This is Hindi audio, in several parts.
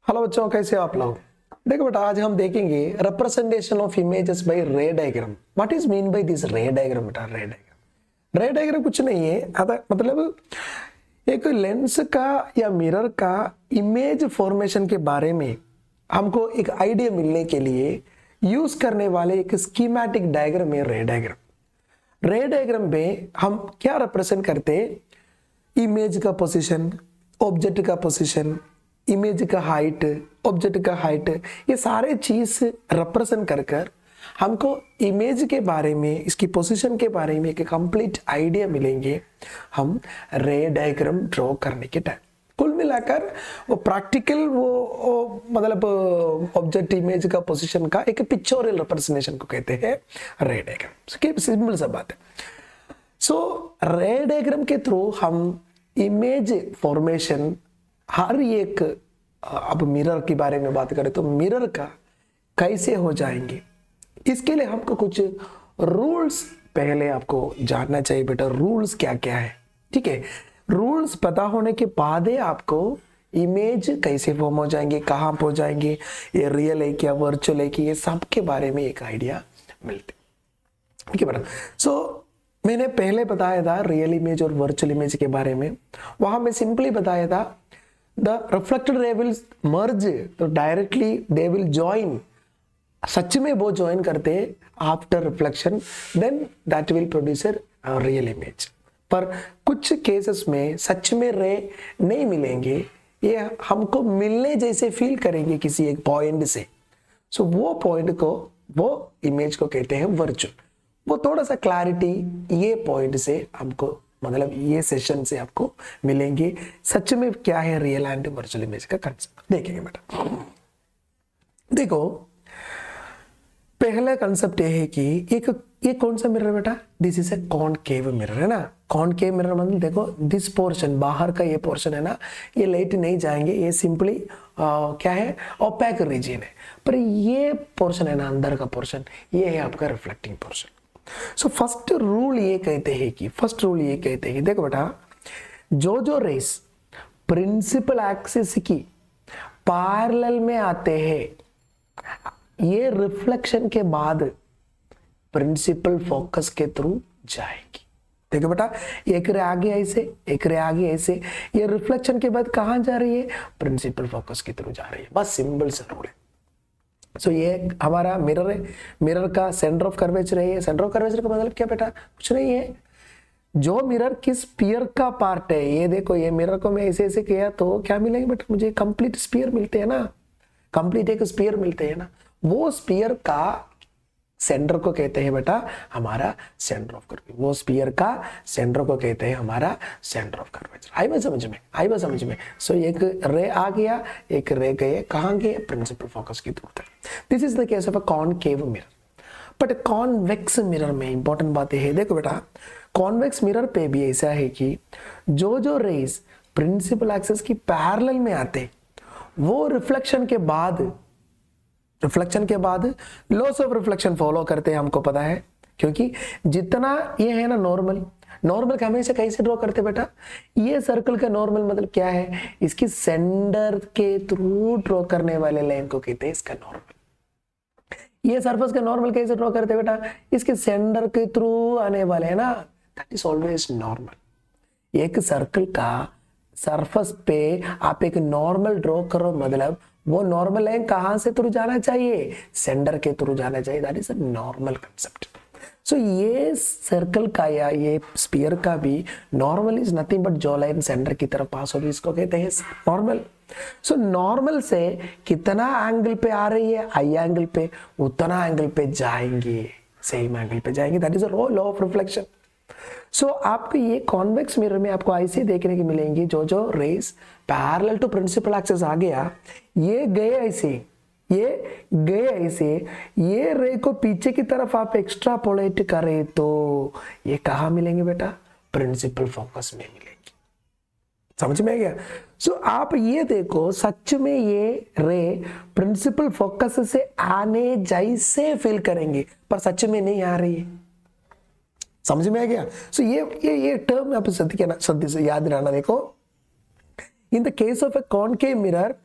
हेलो बच्चों, कैसे हो आप लोग। देखो बेटा, आज हम देखेंगे representation of images by ray diagram. What is mean by this ray diagram बेटा। रे डायग्राम कुछ नहीं है, मतलब एक लेंस का या मिरर का इमेज फॉर्मेशन के बारे में हमको एक आइडिया मिलने के लिए यूज करने वाले एक स्कीमेटिक डायग्राम है रे डायग्राम। रे डायग्राम में हम क्या रिप्रेजेंट करते, इमेज का पोजीशन, ऑब्जेक्ट का पोजीशन, इमेज का हाइट, ऑब्जेक्ट का हाइट, ये सारे चीज रिप्रेजेंट कर कर हमको इमेज के बारे में, इसकी पोजीशन के बारे में एक कंप्लीट आइडिया मिलेंगे हम रे डायग्राम ड्रॉ करने के टाइम। कुल मिलाकर वो प्रैक्टिकल वो मतलब ऑब्जेक्ट इमेज का पोजीशन का एक पिक्चोरियल रिप्रेजेंटेशन को कहते हैं रे डायग्राम। सिंपल सा बात है। सो रे डायग्राम के थ्रू हम इमेज फॉर्मेशन हर एक, अब मिरर के बारे में बात करें तो मिरर का कैसे हो जाएंगे, इसके लिए हमको कुछ रूल्स पहले आपको जानना चाहिए बेटा। रूल्स क्या क्या है, ठीक है। रूल्स पता होने के बाद ही आपको इमेज कैसे फॉर्म हो जाएंगे, कहाँ हो जाएंगे, ये रियल है क्या, वर्चुअल है कि, ये सब के बारे में एक आइडिया मिलते, ठीक है बेटा। सो मैंने पहले बताया था रियल इमेज और वर्चुअल इमेज के बारे में। वहां मैं सिंपली बताया था the reflected ray will merge, तो डायरेक्टली दे विल ज्वाइन, सच में वो ज्वाइन करते after reflection, then that will produce real image. पर कुछ केसेस में सच में रे नहीं मिलेंगे, ये हमको मिलने जैसे फील करेंगे किसी एक पॉइंट से। सो वो पॉइंट को, वो इमेज को कहते हैं वर्चुअल। वो थोड़ा सा क्लैरिटी ये पॉइंट से हमको, मतलब ये सेशन से आपको मिलेंगे सच में क्या है रियल एंड वर्चुअल इमेज का कंसेप्ट देखेंगे बेटा। देखो, पहला कंसेप्ट ये है कि ये कौन सा मिरर है बेटा, this is a concave mirror, है ना। कॉनकेव मिरर मतलब देखो दिस पोर्शन, बाहर का ये पोर्शन है ना, ये लाइट नहीं जाएंगे, ये सिंपली क्या है, ओपेक रीजन है। पर ये पोर्शन है ना, अंदर का पोर्शन, ये है आपका reflecting portion. So first rule ये कहते हैं कि देखो बेटा, जो रेस प्रिंसिपल एक्सिस की पैरेलल में आते हैं, ये रिफ्लेक्शन के बाद प्रिंसिपल फोकस के थ्रू जाएगी। देखो बेटा, एक रे आगे ऐसे, एक रे आगे ऐसे, ये रिफ्लेक्शन के बाद कहां जा रही है, प्रिंसिपल फोकस के थ्रू जा रही है। बस सिंपल सा रूल है। सो ये हमारा मिरर है, मिरर का सेंटर ऑफ कर्वेचर है। सेंटर ऑफ कर्वेचर का मतलब क्या बेटा, कुछ नहीं है, जो मिरर किस स्फीयर का पार्ट है। ये देखो, ये मिरर को मैं ऐसे ऐसे किया तो क्या मिलेंगे बेटा, मुझे कंप्लीट स्फीयर मिलते हैं ना, कंप्लीट एक स्फीयर मिलते हैं ना। वो स्फीयर का सेंटर को कहते हैं बेटा हमारा सेंटर ऑफ कर्वेचर। वो स्फीयर का सेंटर को कहते हैं हमारा सेंटर ऑफ कर्वेचर। आई बात समझ में। सो एक रे आ गया, एक रे गए, कहां गए, प्रिंसिपल फोकस की दूर तक। This is the case of a concave mirror. But convex mirror में इंपॉर्टेंट बात है, देखो बेटा, कॉन्वेक्स मिरर पे भी ऐसा है कि जो रेज प्रिंसिपल एक्सिस की पैरेलल में आते, वो रिफ्लेक्शन के बाद लॉस ऑफ रिफ्लेक्शन फॉलो करते हैं, हमको पता है। क्योंकि जितना ये है ना नॉर्मल का हमेशा कैसे ड्रॉ करते बेटा, ये सर्कल का नॉर्मल मतलब क्या है, इसकी सेंटर के थ्रू ड्रॉ करने वाले लाइन को कहते हैं इसका नॉर्मल। ये सरफेस का नॉर्मल कैसे ड्रॉ करते बेटा, इसके सेंटर के थ्रू आने वाले है ना, दैट इज ऑलवेज नॉर्मल। एक सर्कल का सरफेस पे आप एक नॉर्मल ड्रॉ करो, मतलब वो नॉर्मल लाइन कहां से थ्रू जाना चाहिए, सेंटर के थ्रू जाना चाहिए। That is a normal concept. So ये सर्कल का या ये स्फीयर का भी नॉर्मल इज नथिंग बट जो लाइन सेंटर की तरफ पास होगी इसको कहते हैं नॉर्मल। सो नॉर्मल से कितना एंगल पे आ रही है, आई एंगल पे, उतना एंगल पे जाएंगे, सेम एंगल पे जाएंगे। That is a law of reflection. So आपको ये कॉन्वेक्स मिरर में आपको ऐसे देखने की मिलेंगी, जो rays parallel to principal axis आ गया, ये गए ऐसे, ये रे को पीछे की तरफ आप एक्स्ट्रापोलेट करें तो ये कहां मिलेंगे बेटा, प्रिंसिपल फोकस में मिलेंगे। समझ में आ गया। सो आप ये देखो, सच में ये रे प्रिंसिपल फोकस से आने जैसे फील करेंगे, पर सच में नहीं आ रही है। समझ में आ गया। सो ये टर्म आप सदी से याद रहना। देखो, in the case of A concave mirror,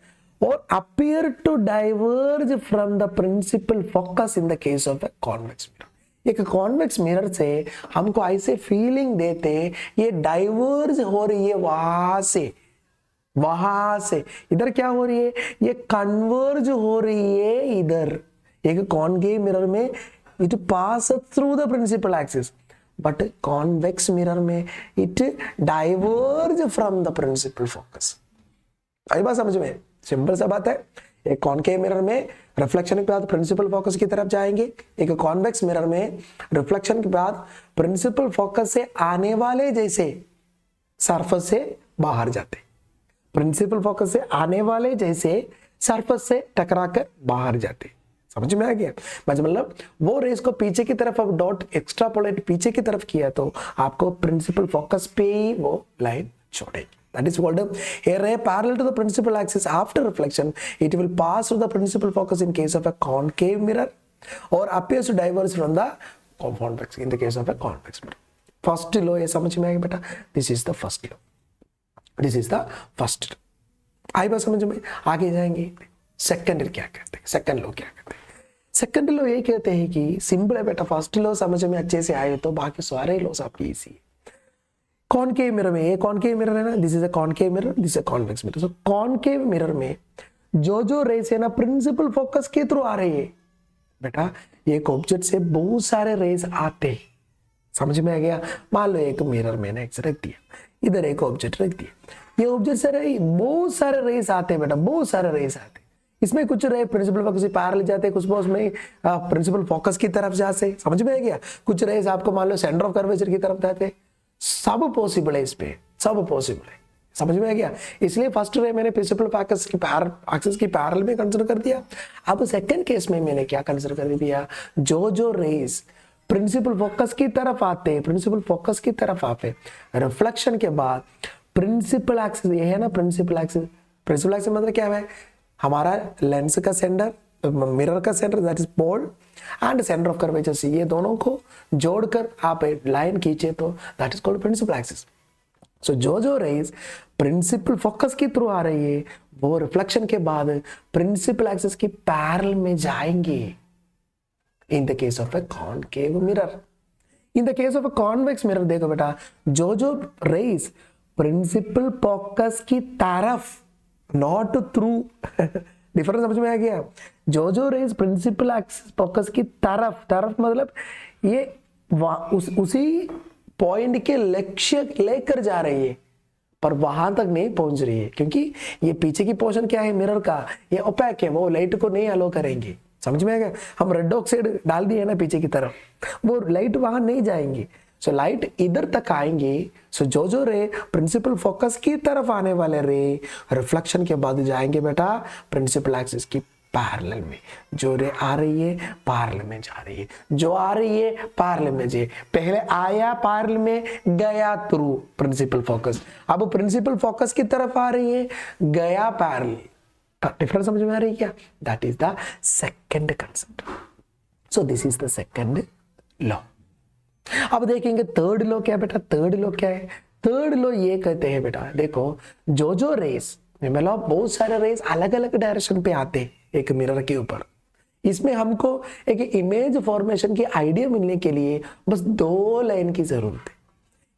और appear to diverge from the principal focus in the case of a convex mirror. एक कॉन्वेक्स मिरर से हमको ऐसे फीलिंग देते ये डाइवर्ज हो रही है वहां से इधर क्या हो रही है, ये कन्वर्ज हो रही है इधर. एक कॉन्केव मिरर में it pass through the principal axis, but convex mirror में it diverge from the principal focus. आई बात समझ में? सिंपल सा बात है. एक कॉन्केव मिरर में रिफ्लेक्शन के बाद प्रिंसिपल फोकस की तरफ जाएंगे, एक कॉन्वेक्स मिरर में रिफ्लेक्शन के बाद प्रिंसिपल फोकस से आने वाले जैसे सरफेस से बाहर जाते, प्रिंसिपल फोकस से आने वाले जैसे सरफेस से टकरा कर बाहर जाते. समझ में आ गया? मतलब वो रेस को पीछे की तरफ अब डॉट एक्स्ट्रापोलेट पीछे की तरफ किया तो आपको प्रिंसिपल फोकस पे ही वो लाइन छोड़ेगी. That is called a ray parallel to the principal axis after reflection. It will pass through the principal focus in case of a concave mirror or appears to diverge from the convex in the case of a convex mirror. First law ये समझ में आएगा बेटा? This is the first law. This is the first law. आई बात समझ में? आगे जाएंगे. सेकंड क्या कहते हैं? सेकंड लॉ क्या कहते हैं? सेकंड लॉ ये कहते हैं कि सिंपल है बेटा. फर्स्ट लॉ समझ में अच्छे से आए तो बाकी सारे लॉस आपकी इजी है. कॉनकेव मिरर में, ये कॉनकेव मिरर है ना, this is a concave mirror, this is a convex mirror. So concave mirror में जो रेस है ना प्रिंसिपल फोकस के थ्रू आ रही है बेटा. एक ऑब्जेक्ट से बहुत सारे रेस आते, समझ में आ गया? मान लो एक मिरर मैंने एक रख दिया, इधर एक ऑब्जेक्ट रख दिया, ये ऑब्जेक्ट से बहुत सारे रेस आते बेटा, बहुत सारे रेस आते. इसमें कुछ रे प्रिंसिपल फोकस से पैरेलल जाते, कुछ उसमें प्रिंसिपल फोकस की तरफ जाते. समझ में आ गया? कुछ रेस आपको मान लो सेंटर ऑफ कर्वेचर की तरफ जाते. सब पॉसिबल है, इस पे सब पॉसिबल है. समझ में आ गया? इसलिए फर्स्ट रे मैंने प्रिंसिपल फोकस की एक्सिस की पैरेलल में कंसीडर कर दिया. अब सेकंड केस में मैंने क्या कंसीडर कर दिया, जो रेस प्रिंसिपल फोकस की तरफ आते, प्रिंसिपल फोकस की तरफ आते रिफ्लेक्शन के बाद प्रिंसिपल एक्सिस, ये है ना प्रिंसिपल एक्सिस. प्रिंसिपल एक्सिस मतलब क्या है? हमारा लेंस का सेंटर, मिरर का centre that is pole and centre of curvature से, ये दोनों को जोड़कर आप एक लाइन खींचे तो that is called principal axis. So जो रेज प्रिंसिपल फोकस के थ्रू आ रही है वो रिफ्लेक्शन के बाद प्रिंसिपल एक्सिस की पैरेलल में जाएंगे in the case of A concave mirror. In the case of a convex mirror देखो बेटा, जो रेज प्रिंसिपल फोकस की तरफ, नॉट थ्रू, डिफरेंस समझ में आ गया? जो रेज प्रिंसिपल एक्सिस फोकस की तरफ मतलब ये उसी पॉइंट के लक्ष्य लेकर जा रही है पर वहां तक नहीं पहुंच रही है, क्योंकि ये पीछे की पोर्शन क्या है मिरर का, ये ओपैक है, वो लाइट को नहीं अलो करेंगे. समझ में आ गया? हम रेड ऑक्साइड डाल दिए ना पीछे की तरफ, वो लाइट वहां नहीं जाएंगी. सो लाइट इधर तक आएंगे. सो जो रे प्रिंसिपल फोकस की तरफ आने वाले रे रिफ्लेक्शन के बाद जाएंगे बेटा प्रिंसिपल एक्सिस की पैरेलल में. जो रे आ रही है पैरेलल में जा रही है, जो आ रही है पैरेलल में जाए. पहले आया पैरेलल में, गया थ्रू प्रिंसिपल फोकस, अब प्रिंसिपल फोकस की तरफ आ रही है, गया पैरेलल. डिफरेंस समझ में आ रही है क्या? That is the second concept. So this is the second law. अब देखेंगे थर्ड लॉ क्या बेटा? थर्ड लॉ क्या है? थर्ड लॉ ये कहते हैं बेटा, देखो जो रेस मतलब बहुत सारे रेस अलग अलग डायरेक्शन पे आते एक मिरर के ऊपर, इसमें हमको एक इमेज फॉर्मेशन की आइडिया मिलने के लिए बस दो लाइन की जरूरत है.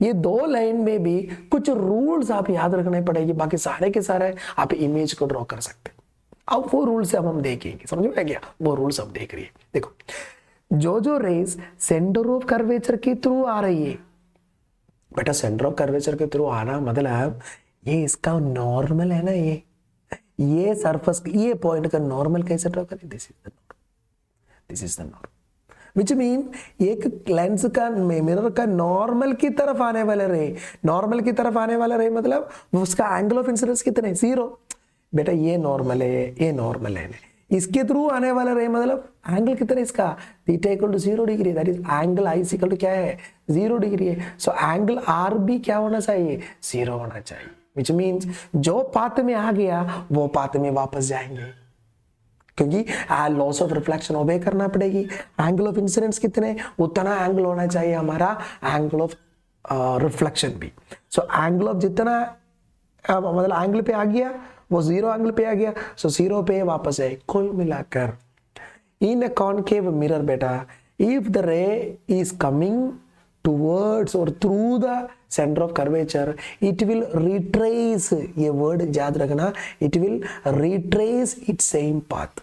ये दो लाइन में भी कुछ रूल्स आप याद रखने पड़ेगी, बाकी सारे के सारे आप इमेज को ड्रॉ कर सकते. अब वो रूल्स अब हम देखेंगे. समझ में आ गया? वो रूल्स अब देख रही है. देखो जो रेस सेंटर ऑफ कर्वेचर के थ्रू आ रही है बेटा, सेंटर ऑफ कर्वेचर के थ्रू आना मतलब ये इसका नॉर्मल है ना, ये सरफेस, ये पॉइंट का नॉर्मल कैसे ड्रॉ करें? This is the normal, which mean एक लेंस का मिरर का नॉर्मल की तरफ आने वाले रे, नॉर्मल की तरफ आने वाला रे मतलब उसका एंगल ऑफ इंसिडेंस कितने? 0 बेटा. ये नॉर्मल है, ये नॉर्मल है. इसके थ्रू आने वाला रे मतलब एंगल कितना है इसका? Theta equal to 0 degree. That is angle i equal to क्या है? 0 डिग्री है. सो एंगल आर भी क्या होना चाहिए? 0 होना चाहिए. विच मीन्स जो पाथ में आ गया वो पाथ में वापस जाएंगे, क्योंकि लॉस ऑफ रिफ्लेक्शन ओबे करना पड़ेगी. एंगल ऑफ इंसिडेंस कितने, उतना एंगल होना चाहिए हमारा एंगल ऑफ रिफ्लेक्शन भी. सो एंगल ऑफ जितना मतलब एंगल पे आ गया वो जीरो एंगल पे आ गया, सो जीरो पे वापस है। कुल मिलाकर इन अ कॉनकेव मिरर बेटा, इफ द रे is coming towards or through the center of curvature, it will retrace, ये word याद रखना, it will retrace its same path,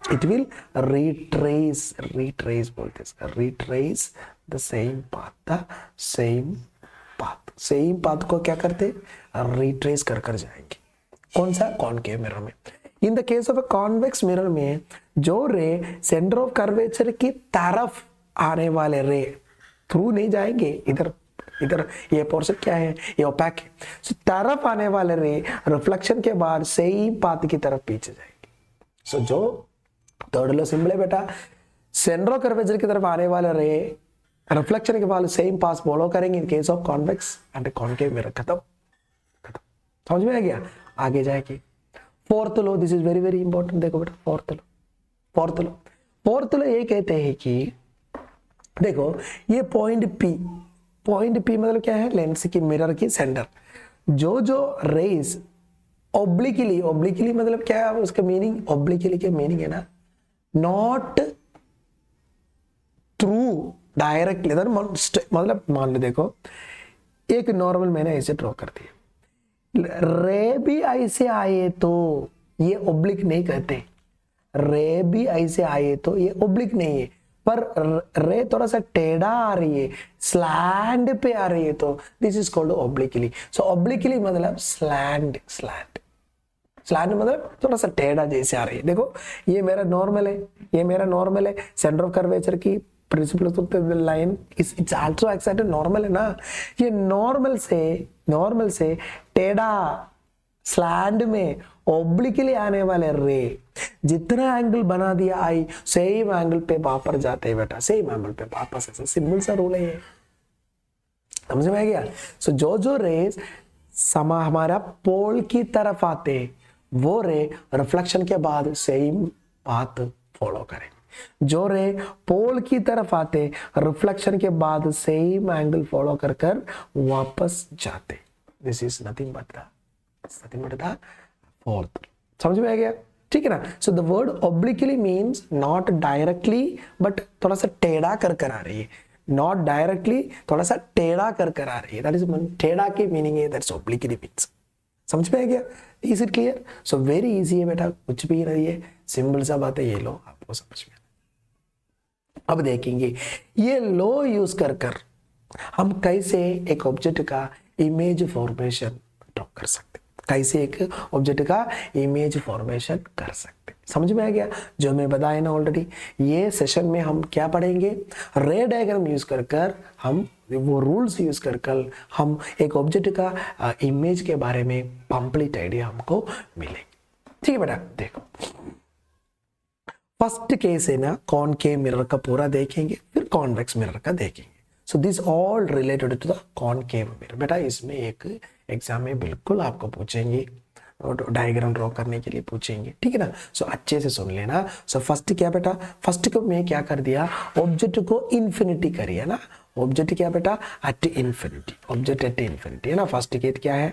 it will retrace बोलते हैं, retrace the same path को क्या करते, retrace कर जाएंगे। कौन सा, कॉनकेव मिरर में। In the case of a convex mirror में जो रे सेंटर ऑफ कर्वेचर की तरफ आने वाले रे थ्रू नहीं जाएंगे, इधर ये पोर्शन क्या है, ये ओपैक है, सो तरफ आने वाले रे रिफ्लेक्शन के बाद सेम पाथ की तरफ पीछे जाएंगे। सो जो थर्ड लॉ सिंबल है बेटा, सेंटर ऑफ कर्वेचर की तरफ आने वाले रे रिफ्लेक्शन के बाद सेम पाथ फॉलो करेंगे in case of convex and concave mirror. खत्म, समझ में आ गया, आगे जाएगी। Fourth law, this is very very important, देखो बेटा फोर्थ लॉ ये कहते हैं कि देखो ये पॉइंट पी मतलब क्या है, लेंस की मिरर की सेंटर, जो रेज ओब्लिकली मतलब क्या है उसका मीनिंग, ओब्लिकली के मीनिंग है ना नॉट थ्रू डायरेक्टली, मतलब मान लो देखो एक नॉर्मल मैंने ऐसे ड्रॉ कर दिया, रे भी ऐसे आए तो ये ओब्लिक नहीं कहते, रे भी ऐसे आए तो ये ओब्लिक नहीं है, पर रे थोड़ा सा टेढ़ा आ रही है, स्लैंड पे आ रही है, तो this is called obliquely. So obliquely मतलब स्लैंड मतलब थोड़ा सा टेढ़ा जैसे आ रही है। देखो ये मेरा नॉर्मल है, सेंटर ऑफ कर्वेचर की principal line it's also exact normal है ना, ये नॉर्मल से टेढ़ा स्लैंड में ऑब्लिकली आने वाले रे जितना एंगल बना दिया आई, सेम एंगल पे वापस जाते हैं बेटा, सेम एंगल पे वापस, ऐसा सिंपल सा रूल है ये, समझ में आ गया। सो जो रेज हमारा पोल की तरफ आते वो रे रिफ्लेक्शन के बाद सेम पाथ फॉलो करेंगे, जो रे पोल की तरफ आते रिफ्लेक्शन के बाद सेम एंगल फॉलो कर वापस जाते। This is nothing but the fourth, समझ में आ गया, ठीक है ना। So the word obliquely means not directly but थोड़ा सा टेढ़ा कर आ रही है, नॉट डायरेक्टली थोड़ा सा टेढ़ा कर आ रही है, दैट इज टेढ़ा की मीनिंग है, दैट्स ऑब्लिकली मीन्स, समझ में आ गया, is it clear. So very easy है बेटा, कुछ भी नहीं है, सिंपल सा बात है, ये लो आपको समझ में। अब देखेंगे ये लो यूज कर हम कैसे एक ऑब्जेक्ट का इमेज फॉर्मेशन ड्रॉ कर सकते, कैसे एक ऑब्जेक्ट का इमेज फॉर्मेशन कर सकते, समझ में आ गया। जो मैं बताया ना ऑलरेडी, ये सेशन में हम क्या पढ़ेंगे, रे डायग्राम यूज कर हम वो रूल्स यूज कर हम एक ऑब्जेक्ट का इमेज के बारे में कंप्लीट आइडिया हमको मिलेगी, ठीक है बेटा। देखो फर्स्ट केस है ना कॉनकेव मिरर का पूरा देखेंगे, फिर कॉन्वेक्स मिरर का देखेंगे। So this all related to the concave mirror बेटा, इसमें एक एग्जाम में बिल्कुल आपको पूछेंगे, डायग्राम ड्रॉ करने के लिए पूछेंगे, ठीक है ना। सो अच्छे से सुन लेना। सो फर्स्ट क्या बेटा, फर्स्ट को मैं क्या कर दिया, ऑब्जेक्ट को इन्फिनिटी करिए ना, ऑब्जेक्ट क्या बेटा at infinity, object at infinity है ना। फर्स्ट केस क्या है,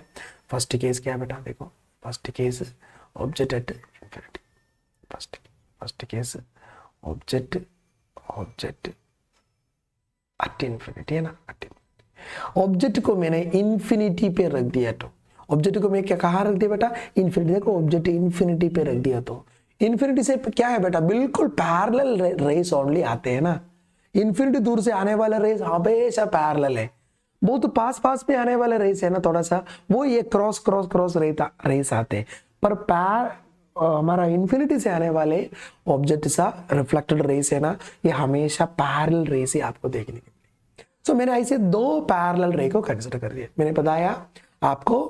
फर्स्ट केस क्या बेटा, देखो first case object at infinity, first case object at infinity है ना, ऑब्जेक्ट को मैंने इन्फिनिटी पे रख दिया, तो ऑब्जेक्ट को मैं क्या कहा रख दिया बेटा, इन्फिनिटी। देखो ऑब्जेक्ट इन्फिनिटी पे रख दिया तो इन्फिनिटी से क्या है बेटा, बिल्कुल पैरेलल रेस ओनली आते हैं ना, इन्फिनिटी दूर से आने वाले रेस हमेशा पैरेलल है, बहुत पास में आने वाले रेस है ना थोड़ा सा, वो ये क्रॉस रेस आते हैं, पर हमारा इन्फिनिटी से आने वाले ऑब्जेक्ट सा रिफ्लेक्टेड रेस है ना, ये हमेशा पैरेलल रेस ही आपको देखने को मिलेगी। सो मैंने ऐसे दो पैरेलल रे को कंसिडर कर दिया। मैंने बताया आपको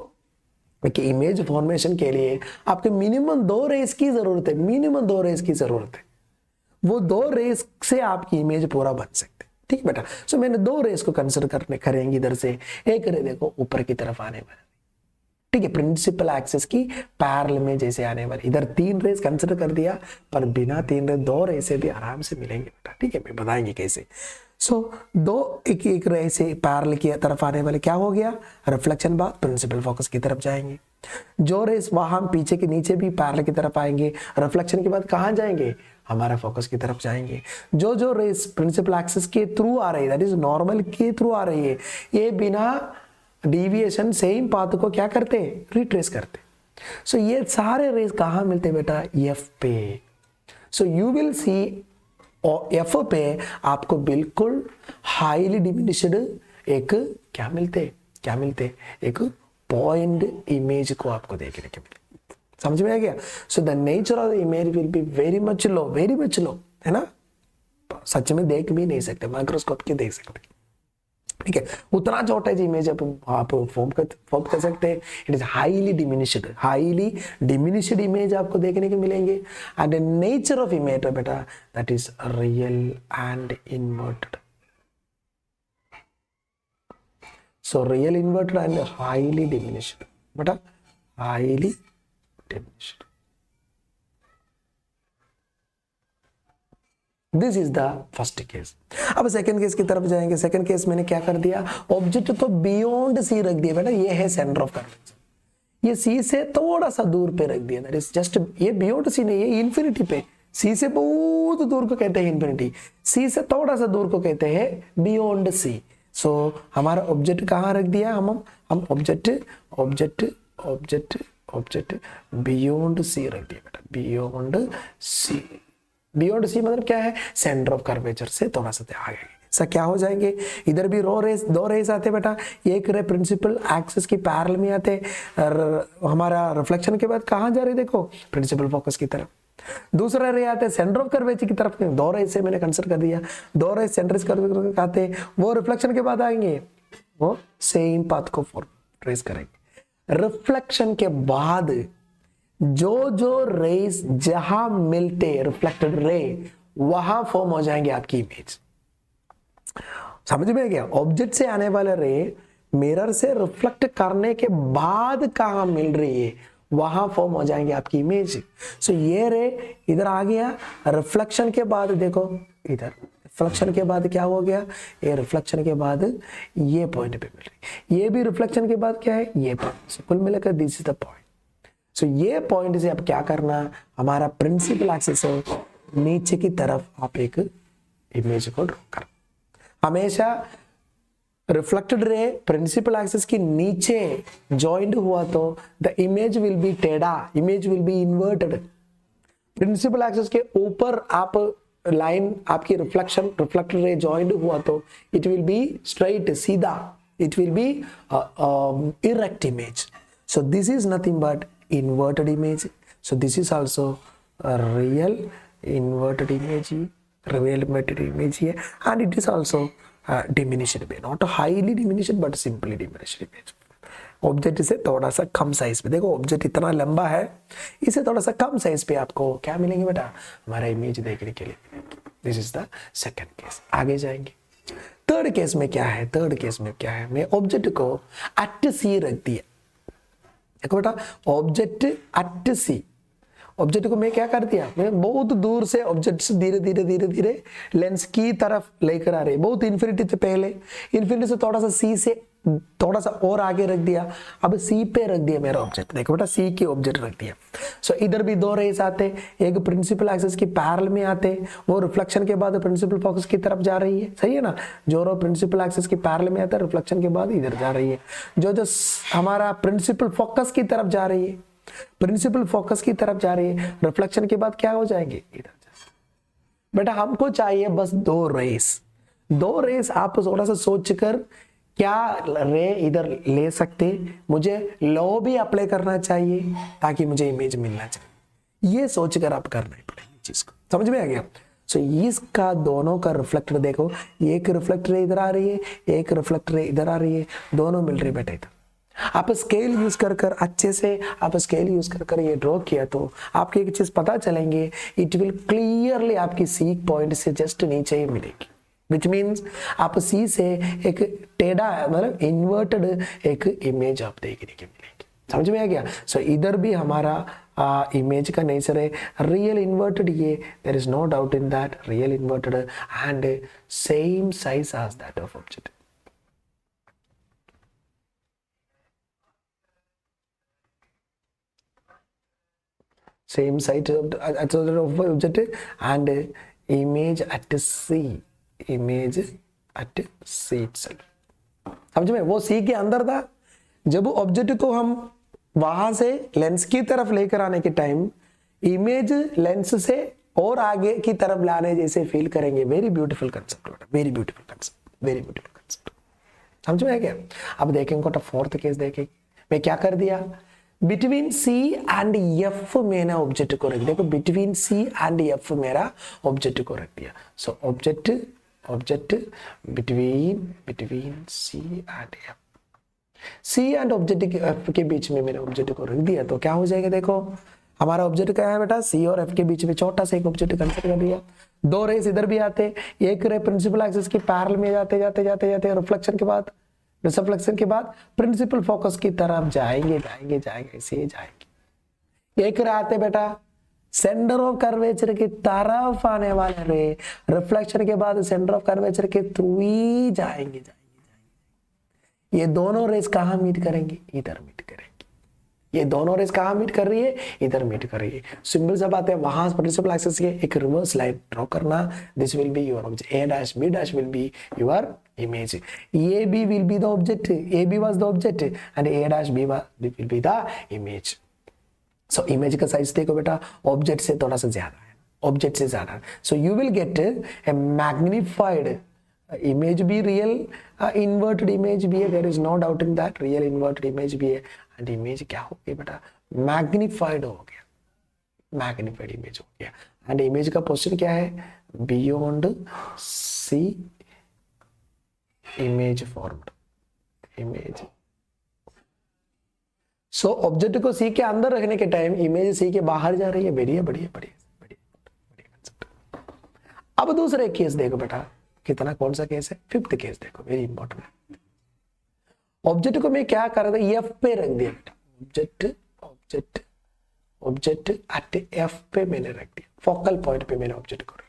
कि इमेज फॉर्मेशन के लिए आपके मिनिमम दो रेस की जरूरत है, मिनिमम दो रेस की जरूरत है, वो दो रेस से आपकी इमेज पूरा बन सकते है, ठीक है बेटा। सो मैंने दो रेस को कंसिडर करेंगे इधर से, एक रे देखो ऊपर की तरफ आने वाला, ठीक है, प्रिंसिपल एक्सिस की पैरेलल में जैसे आने वाली, इधर तीन रेस कंसिडर कर दिया, पर बिना तीन रेस दो रेस से भी आराम से मिलेंगे बेटा, ठीक है, मैं बताएंगे कैसे। सो दो एक रेस से पैरेलल की तरफ आने वाले क्या हो गया, रिफ्लेक्शन बाद प्रिंसिपल फोकस की तरफ जाएंगे। जो रेस वहां पीछे के नीचे भी पैरेलल की तरफ आएंगे, रिफ्लेक्शन के बाद कहां जाएंगे, हमारा फोकस की तरफ जाएंगे। जो रेस प्रिंसिपल एक्सिस के थ्रू आ रही है, दैट इज नॉर्मल के थ्रू आ रही है, ये बिना डिविएशन सेम पाथ को क्या करते हैं, रिट्रेस करते। सो ये सारे रेस कहां मिलते हैं बेटा, एफ पे। So you will see F पे आपको बिल्कुल हाईली डिमिनिश्ड एक क्या मिलते एक पॉइंट इमेज को आपको देखने के मिले। समझ में आ गया। So the nature of the image will be very much low, है ना। सच में देख भी नहीं सकते, माइक्रोस्कोप के देख सकते, ठीक है। उतना छोटा इमेज आप फॉर्म कर सकते हैं। It is highly diminished image आपको देखने के मिलेंगे। And the nature of image बेटा that is real and inverted. So real inverted and highly diminished, but highly diminished. This is the first case. अब सेकंड केस की तरफ जाएंगे। सेकंड केस मैंने क्या कर दिया, ऑब्जेक्ट तो बियॉन्ड सी रख दिया बेटा, ये है सेंटर ऑफ कर्वेचर, ये सी से थोड़ा सा दूर पे रख दिया, दैट इज जस्ट, ये बियॉन्ड सी नहीं है, इन्फिनिटी पे। सी से बहुत दूर को कहते हैं इन्फिनिटी, सी से थोड़ा सा दूर को कहते हैं बियॉन्ड सी। सो हमारा ऑब्जेक्ट कहाँ रख दिया, हम ऑब्जेक्ट बियॉन्ड सी रख दिया बेटा, बियॉन्ड सी मतलब क्या है, सेंटर ऑफ कर्वेचर से थोड़ा सा आगे। सर क्या हो जाएंगे, इधर भी दो रेस आते बेटा, एक रे प्रिंसिपल एक्सिस की पैरेलल में आते, हमारा रिफ्लेक्शन के बाद कहाँ जा रहे देखो, प्रिंसिपल फोकस की तरफ। दूसरा रे आते सेंटर ऑफ कर्वेचर की तरफ, दो रे से मैंने कंसिडर कर दिया, दो रे सेंटर कर्वेचर आते, वो रिफ्लेक्शन के बाद आएंगे, वो सेम पाथ को ट्रेस करेंगे। रिफ्लेक्शन के बाद जो रेस जहां मिलते रिफ्लेक्टेड रे, वहां फॉर्म हो जाएंगे आपकी इमेज। समझ में आ गया। ऑब्जेक्ट से आने वाले रे मिरर से रिफ्लेक्ट करने के बाद कहां मिल रही है, वहां फॉर्म हो जाएंगे आपकी इमेज। सो ये रे इधर आ गया, रिफ्लेक्शन के बाद देखो इधर, रिफ्लेक्शन के बाद क्या हो गया, ये रिफ्लेक्शन के बाद ये पॉइंट पे मिल रही, ये भी रिफ्लेक्शन के बाद क्या है, ये पॉइंट। सो कुल मिलाकर दिस इज द पॉइंट। सो ये पॉइंट से अब क्या करना, हमारा प्रिंसिपल एक्सिस है, नीचे की तरफ आप एक इमेज को ड्रॉ कर। हमेशा रिफ्लेक्टेड रे प्रिंसिपल एक्सिस की नीचे जॉइंट हुआ तो द इमेज विल बी टेढ़ा, image will be inverted. Principal axis के ऊपर आप लाइन, आपकी रिफ्लेक्टेड रे जॉइंट हुआ तो इट विल बी स्ट्रेट, सीधा, it will B erect image. So this is nothing but inverted image. So this is also a real inverted image here, and it is also diminished way, not highly diminished but simply diminished image. Object से थोड़ा सा कम साइज पे, देखो ऑब्जेक्ट इतना लंबा है, इसे थोड़ा सा कम साइज पे आपको क्या मिलेंगे बेटा, हमारा इमेज देखने के लिए। This is the second case. आगे जाएंगे। थर्ड केस में क्या है, मैं ऑब्जेक्ट को एट सी रख दिया। देखो बेटा, ऑब्जेक्ट एट सी, ऑब्जेक्ट को मैं क्या कर दिया, मैं बहुत दूर से ऑब्जेक्ट से धीरे धीरे लेंस की तरफ लेकर आ रहे, बहुत इन्फिनिटी से पहले, इन्फिनिटी से थोड़ा सा सी से थोड़ा सा और आगे रख दिया, अब सी पे रख दिया मेरा ऑब्जेक्ट। देखो बेटा, सी के ऑब्जेक्ट रख दिया। सो इधर भी दो रेस आते, एक प्रिंसिपल एक्सिस की पैरेलल में आते, वो रिफ्लेक्शन के बाद प्रिंसिपल फोकस की तरफ जा रही है, सही है ना। जो प्रिंसिपल एक्सिस की पैरेलल में आता है, रिफ्लेक्शन के बाद इधर जा रही है। जो हमारा प्रिंसिपल फोकस की तरफ जा रही है, रिफ्लेक्शन के बाद क्या हो जाएंगे, इधर बेटा। हमको चाहिए बस दो रेस। आप थोड़ा सा सोचकर क्या रे इधर ले सकते, मुझे लॉ भी अप्लाई करना चाहिए ताकि मुझे इमेज मिलना चाहिए, ये सोचकर आप करना ही पड़ेगी चीज को। समझ में आ गया। सो इसका दोनों का रिफ्लेक्टर देखो, एक रिफ्लेक्टर इधर आ रही है, एक रिफ्लेक्टर इधर आ रही है, दोनों मिल रही बेटा इधर। आप स्केल यूज कर अच्छे से आप स्केल यूज कर ये ड्रॉ किया तो आपको एक चीज पता चलेंगे, इट विल क्लियरली आपकी सीक पॉइंट से जस्ट नीचे ही मिलेगी, विच मीन्स आप सी से एक टेढ़ा मतलब इन्वर्टेड एक इमेज आप देखने के मिलेगी। समझ में आ गया। सो इधर भी हमारा इमेज का नेचर है रियल इन्वर्टेड, ये there is no doubt in that, real inverted and same size as that of object. same site of object and image at C, image at C itself. समझ में, वो सी के अंदर था. जब ऑब्जेक्ट को हम वहां से लेंस की तरफ लेकर आने के टाइम इमेज लेंस से और आगे की तरफ लाने जैसे फील करेंगे. Very beautiful concept, very beautiful concept, very beautiful concept. समझ में क्या? अब देखेंगे फोर्थ केस देखेंगे. मैं क्या कर दिया, बिटवीन सी एंड एफ मैंने ऑब्जेक्ट को रख दिया. देखो बिटवीन सी एंड एफ मेरा ऑब्जेक्ट को रख दिया. So object between C and F, C and object के बीच में मैंने ऑब्जेक्ट को रख दिया. तो क्या हो जाएगा, देखो हमारा ऑब्जेक्ट क्या है बेटा, सी और एफ के बीच में छोटा सा एक ऑब्जेक्ट कंसीडर कर दिया. दो रेस इधर भी आते, एक रे प्रिंसिपल एक्सिस की पैरेलल में जाते जाते जाते जाते रिफ्लेक्शन के बाद रिफ्लेक्शन के बाद प्रिंसिपल फोकस की तरफ जाएंगे जाएंगे जाएंगे ऐसे जाएंगे. एक रे आते बेटा सेंटर ऑफ कर्वेचर की तरफ आने वाले रे रिफ्लेक्शन के बाद सेंटर ऑफ कर्वेचर के थ्रू ही जाएंगे जाएंगे. ये दोनों रेस कहां मीट करेंगे, इधर मीट करेंगे. ये दोनों रेस कहां मीट कर रही है, इधर मीट कर रही है. सिंपल सा बात है, वहां प्रिंसिपल एक्सिस के एक रिवर्स लाइन ड्रॉ करना. This will be your object, A dash B dash will be your image. AB will be the object, AB was the object and A dash B will be the image. So image का साइज देखो बेटा ऑब्जेक्ट से थोड़ा सा ज्यादा है, ऑब्जेक्ट से ज्यादा. So you will get a magnified image भी real inverted image भी है, there is no doubt in that. real inverted image भी है and image क्या हो गया बेटा, magnified हो गया, magnified image हो गया. and image का पोजीशन क्या है, beyond C image formed, image. So object को सी के अंदर रखने के टाइम इमेज सी के बाहर जा रही है. बढ़िया बढ़िया बढ़िया बढ़िया कंसेप्ट. अब दूसरे केस देखो बेटा, कितना कौन सा केस है, फिफ्थ केस देखो, वेरी इंपॉर्टेंट. ऑब्जेक्ट को मैं क्या कर रहा था, एफ पे रख दिया बेटा. Object object object at F पे मैंने रख दिया, फोकल पॉइंट पे मैंने ऑब्जेक्ट को रख दिया.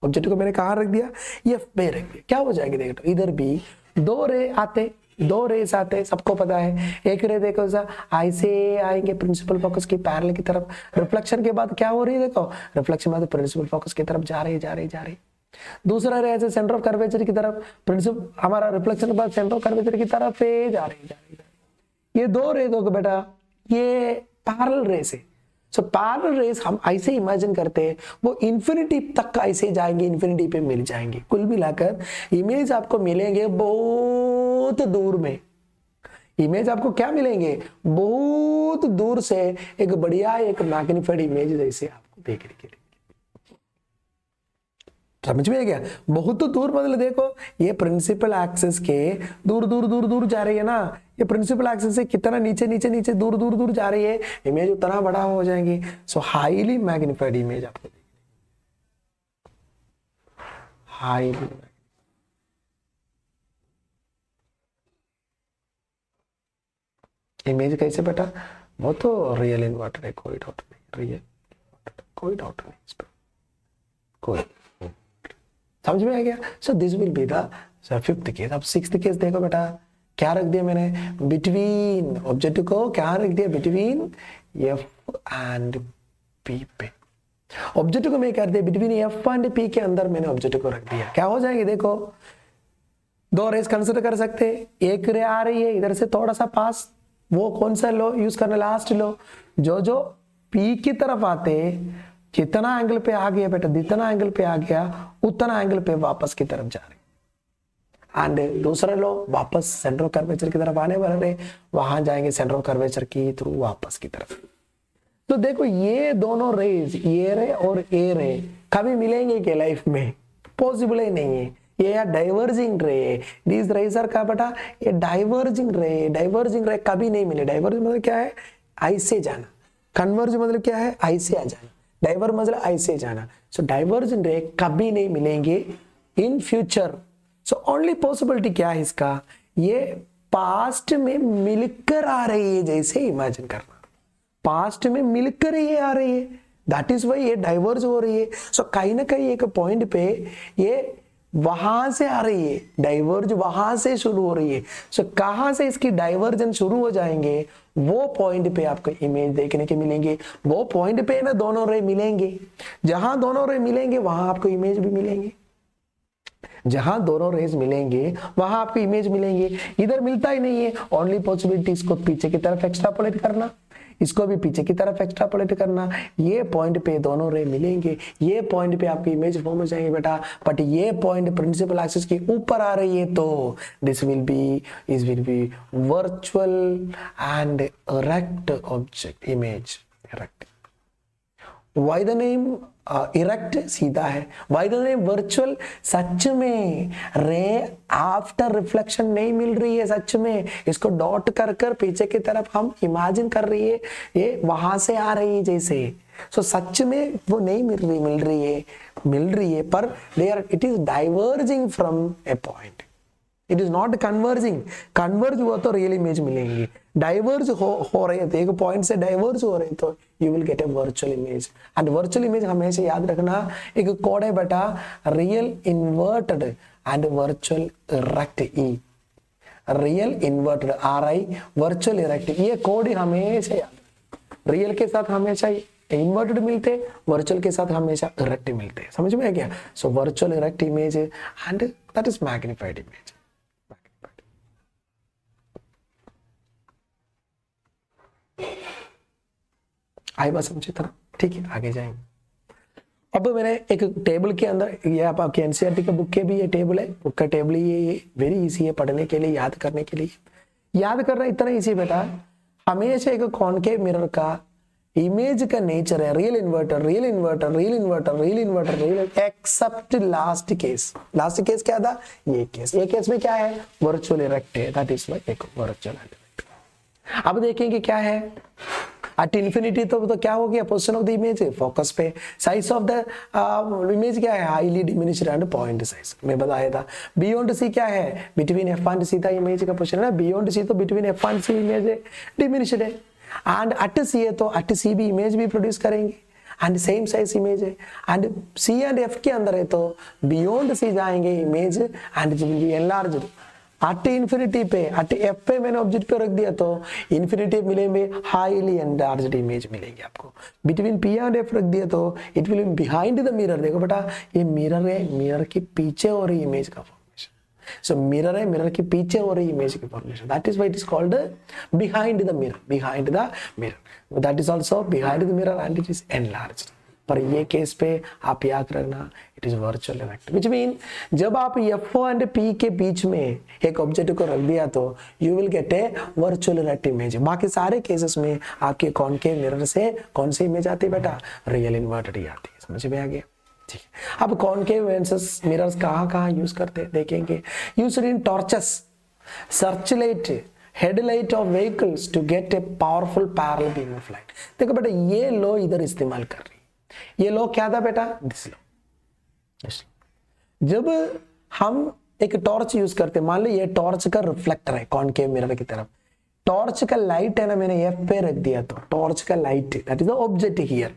ऑब्जेक्ट को मैंने कहां रख दिया, एफ पे रख दिया. क्या हो जाएगी देखो, इधर भी दो रे आते, दो रेस आते, सबको पता है. एक रे देखो ऐसे आएंगे प्रिंसिपल फोकस की पैरेलल की तरफ. रिफ्लेक्शन के बाद क्या हो रही है, देखो रिफ्लेक्शन बाद प्रिंसिपल फोकस की तरफ जा रही जा रही जा रही. दूसरा रे ऐसे सेंटर ऑफ कर्वेचर की तरफ, प्रिंसिपल हमारा रिफ्लेक्शन के बाद सेंटर ऑफ कर्वेचर की तरफ जा रही. ये दो रे देखो बेटा, ये पैरेलल रेस है. सो पैरेलल रेस हम ऐसे इमेजिन करते हैं, वो इंफिनिटी तक ऐसे जाएंगे, इंफिनिटी पे मिल जाएंगे. कुल मिलाकर इमेज आपको मिलेंगे बहुत दूर में. इमेज आपको क्या मिलेंगे, बहुत दूर से एक बढ़िया एक मैग्निफाइड इमेज जैसे आपको देखने के लिए. समझ में गया, बहुत दूर मतलब देखो ये प्रिंसिपल एक्सिस के दूर दूर दूर दूर जा रही है ना. ये प्रिंसिपल एक्सिस से कितना नीचे नीचे नीचे दूर दूर दूर जा रही है, इमेज उतना बड़ा हो जाएंगी. सो हाईली मैग्निफाइड इमेज आपको, हाईली. इमेज कैसे बेटा, वो तो रियल इन्वर्टेड है, कोई डाउट नहीं. रियल कोई डाउट नहीं इस पर, कोई. समझ में आ गया. So this will be the fifth case. अब सिक्स्थ केस देखो बेटा, क्या रख दिया मैंने, बिटवीन ऑब्जेक्ट को क्या रख दिया, बिटवीन एफ एंड पी पे. ऑब्जेक्ट को मैं कर दिया बिटवीन एफ एंड पी के अंदर मैंने ऑब्जेक्ट को रख दिया. क्या हो जाएगी देखो, दो रेस कंसिडर कर सकते हैं. एक रे आ रही है इधर से थोड़ा सा पास, वो कौन सा लो यूज करना, लास्ट लो. जो जो पी की तरफ आते, जितना एंगल पे आ गया बेटा, जितना एंगल पे आ गया उतना एंगल पे वापस की तरफ जा रहे. एंड दूसरा लो वापस सेंटर ऑफ कर्वेचर की तरफ आने वाले रहे, वहां जाएंगे सेंटर ऑफ कर्वेचर की थ्रू वापस की तरफ. तो देखो ये दोनों रेज, ये रे और ए रे कभी मिलेंगे क्या लाइफ में, पॉसिबल ही नहीं है. ये डाइवर्जिंग रे, दीज रेज आर का बेटा, ये डाइवर्जिंग रे कभी नहीं मिले. डाइवर्ज मतलब क्या है, ऐसे जाना. कन्वर्ज मतलब क्या है, ऐसे आ जाना. डाइवर्ज मतलब ऐसे जाना. सो डाइवर्जिंग रे कभी नहीं मिलेंगे in future. So only possibility क्या है इसका, ये पास्ट में मिलकर आ रही है जैसे इमेजिन करना. पास्ट में मिलकर ये आ रही है, दैट इज वाई ये डाइवर्ज हो रही है. सो कहीं ना कहीं एक पॉइंट पे ये वहां से आ रही है, डाइवर्ज वहां से शुरू हो रही है। सो कहां से इसकी डाइवर्जन शुरू हो जाएंगे, वो पॉइंट पे आपको इमेज देखने के मिलेंगे। वो पॉइंट पे ना दोनों रे मिलेंगे, जहां दोनों रे मिलेंगे वहां आपको इमेज भी मिलेंगे। जहां दोनों रेज मिलेंगे वहां आपको इमेज मिलेंगे। इधर मिलता ही नहीं है, ओनली पॉसिबिलिटी इसको पीछे की तरफ एक्स्ट्रापोलेट करना, इसको भी पीछे की तरफ एक्स्ट्रापोलेट करना। ये पॉइंट पे दोनों रे मिलेंगे, ये पॉइंट पे आपकी इमेज फॉर्म हो जाएंगे बेटा। बट ये पॉइंट प्रिंसिपल एक्सिस के ऊपर आ रही है तो this will B virtual and erect object image. Erect, why the name erect सीधा है, वाई द नेम वर्चुअल, सच में रे आफ्टर रिफ्लेक्शन नहीं मिल रही है, सच में इसको डॉट कर कर पीछे की तरफ हम इमेजिन कर रही है ये वहां से आ रही है जैसे। सो सच में वो नहीं मिल रही है पर there it is diverging from a point, it is not converging. Converge हुआ तो रियल इमेज मिलेंगी, डाइवर्ज हो रहे थे, एक पॉइंट से डाइवर्ज हो रहे तो you will get A virtual image. And virtual image हमेशा याद रखना, एक कोड है बेटा, real inverted and virtual erect E, real inverted RI, virtual erect, ये कोड ही हमेशा याद। रियल के साथ हमेशा इन्वर्टेड मिलते, वर्चुअल के साथ हमेशा इरेक्ट मिलते, समझ में आ गया। So virtual erect image and that is magnified image. आई बात समझे तरह, ठीक है, आगे जाएंगे। अब मैंने एक टेबल के अंदर, ये आपके एनसीईआरटी का बुक के भी ये टेबल है, बुक का टेबल ये वेरी इजी है पढ़ने के लिए, याद करने के लिए। याद करना इतना इजी बेटा, हमेशा एक कॉनकेव मिरर का इमेज का नेचर है real inverter, real inverter, real inverter, real inverter, real except last case. Last case क्या था, ये केस। ये केस में क्या है, वर्चुअल इरेक्ट है, दैट इज व्हाई एक वर्चुअल इरेक्ट। अब देखेंगे क्या है एट इंफिनिटी, तो क्या हो गया, position of the image focus पे, साइज ऑफ द इमेज क्या है, highly diminished and point size मैं बताया था। बियॉन्ड सी क्या है, बिटवीन एफ एंड सी था इमेज का पोजीशन है, बियॉन्ड सी तो between F and C image diminished है, एंड एट सी है तो एट सी भी इमेज भी प्रोड्यूस करेंगे एंड सेम साइज इमेज है, एंड सी एंड एफ के अंदर है तो बियॉन्ड सी जाएंगे image and it will be enlarged. At infinity पे, एट एफ पे मैंने ऑब्जेक्ट पे रख दिया तो इंफिनिटी मिलेंगे, हाईली एनलार्ज्ड इमेज मिलेंगे आपको। बिटवीन पी एंड एफ रख दिया तो it will be behind the mirror. देखो बेटा ये मिरर है, मिरर के पीछे हो रही इमेज का फॉर्मेशन। सो मिरर है, मिरर के पीछे हो रही इमेज की formation, that is why it is called behind the mirror, behind the mirror, that is also behind the mirror and it is enlarged. पर ये केस पे आप याद रखना it is virtual effect, which mean जब आप एफ एंड पी के बीच में एक ऑब्जेक्ट को रख दिया तो you will get A virtual effect image. बाकी सारे केसेस में आपके कॉनकेव मिरर से कौन सी इमेज आती है बेटा, रियल इन्वर्टेड ही आती है, समझ में आ गया। ठीक, अब कॉनकेव मिरर्स कहाँ यूज करते हैं देखेंगे। Used in torches, searchlight, headlight of vehicles to get a powerful parallel beam of light. देखो बेटा ये लो इधर इस्तेमाल कर रही, ये लो क्या था बेटा, दिस लो। जब हम एक टॉर्च यूज करते, मान लो ये टॉर्च का रिफ्लेक्टर है कॉनकेव मिरर की तरफ, टॉर्च का लाइट है ना, मैंने एफ पे रख दिया तो टॉर्च का light that is the object here.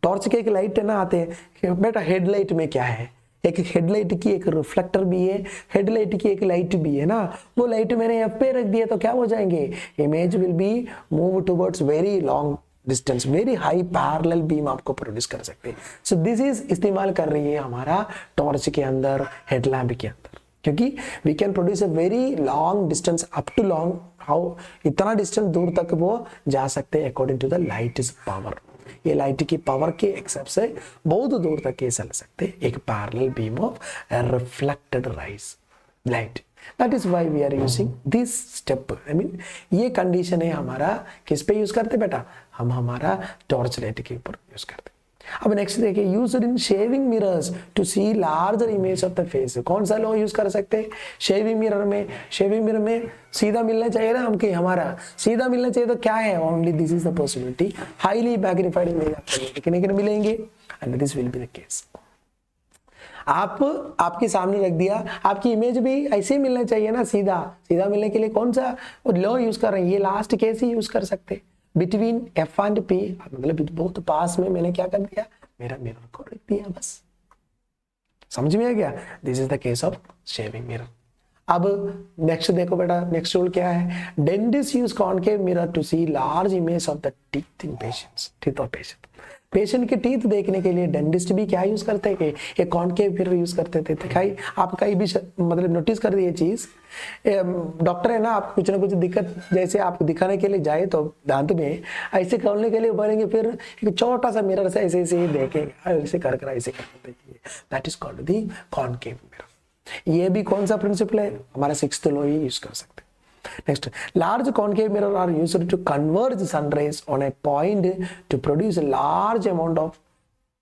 Torch के एक लाइट है ना आते हैं बेटा, हेडलाइट में क्या है, एक हेडलाइट की एक रिफ्लेक्टर भी है, हेडलाइट की एक लाइट भी है ना, वो लाइट मैंने एफ पे रख दिया तो क्या हो जाएंगे, image will B move towards very long distance, very high parallel beam आपको प्रोड्यूस कर सकते हैं। सो दिस इज इस्तेमाल कर रही है हमारा टॉर्च के अंदर, हेडलैम्प के अंदर, क्योंकि we can produce a very long distance up to long, how इतना डिस्टेंस दूर तक वो जा सकते हैं according to the light is power. ये लाइट की पावर के एक्सेप्ट से बहुत दूर तक ये चल सकते हैं, एक parallel beam of reflected rays light. That is why we are using this step. I mean ये कंडीशन है हमारा किस पे यूज करते बेटा, हम हमारा टॉर्च लाइट के ऊपर यूज करते। अब नेक्स्ट देखिए, used in shaving mirrors to see larger image of the face. कौन सा लो यूज कर सकते हैं शेविंग मिरर में, शेविंग मिरर में सीधा मिलना चाहिए ना, हमके हमारा सीधा मिलना चाहिए तो क्या है, only this is the possibility, highly magnified image आपको लेकिन मिलेंगे and this will be the case. आप आपके सामने रख दिया, आपकी इमेज भी ऐसे ही मिलना चाहिए ना, सीधा सीधा मिलने के लिए कौन सा लॉ यूज कर रहे हैं, ये लास्ट केस ही यूज कर सकते, बिटवीन एफ एंड पी, मतलब बहुत पास में मैंने क्या कर दिया, मेरा मिरर को रख दिया बस। समझ में आ गया? This is the case of shaving mirror. अब नेक्स्ट देखो बेटा, नेक्स्ट रूल क्या है? Dentist use concave mirror to see large image of the teeth in patients, teeth of patient. Patient के टीथ देखने के लिए डेंटिस्ट भी क्या यूज करते हैं कि एक कॉनकेव मिरर यूज करते थे। कहीं आप कहीं भी मतलब नोटिस कर दिए चीज, डॉक्टर है ना, आप कुछ ना कुछ दिक्कत जैसे आपको दिखाने के लिए जाए तो दांत में ऐसे खोलने के लिए बोलेंगे, फिर एक छोटा सा मिरर से ऐसे ऐसे ही देखेंगे, ऐसे कर कर ऐसे करते देखिए, that is called the concave mirror. ये भी कौन सा प्रिंसिपल है? हमारा 6th लॉ ही यूज कर सकते हैं। Next, large concave mirror are used to converge sun rays on a point to produce a large amount of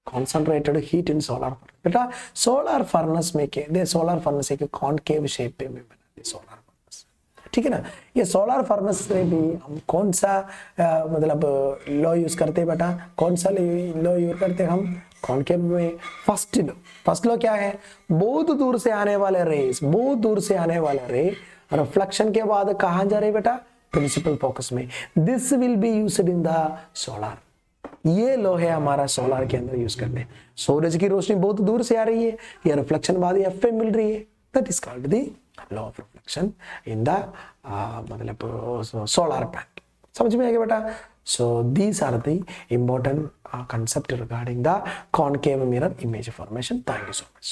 concentrated heat in solar furnace. बेटा सोलर फर्नेस में के दे, सोलर फर्नेस एक कॉनकेव शेप पे में बनाते सोलर फर्नेस, ठीक है ना। ये सोलर फर्नेस में भी हम कौन सा मतलब लॉ यूज करते हैं बेटा? कौन सा लॉ यूज करते हैं हम कॉनकेव में? फर्स्ट लॉ क्या है? बहुत दूर से आने वाले रेस, बहुत दूर से आने वाले रे रिफ्लेक्शन के बाद कहां जा रहे बेटा? प्रिंसिपल फोकस में। This will be used in the solar. ये लो है हमारा सोलर के अंदर यूज करते हैं। सूरज की रोशनी बहुत दूर से आ रही है, ये रिफ्लेक्शन बाद एफ मिल रही है, that is called the law of reflection in the मतलब सोलर पैनल। समझ में आ गया बेटा? So these are the important concept regarding the concave mirror image formation. Thank you so much.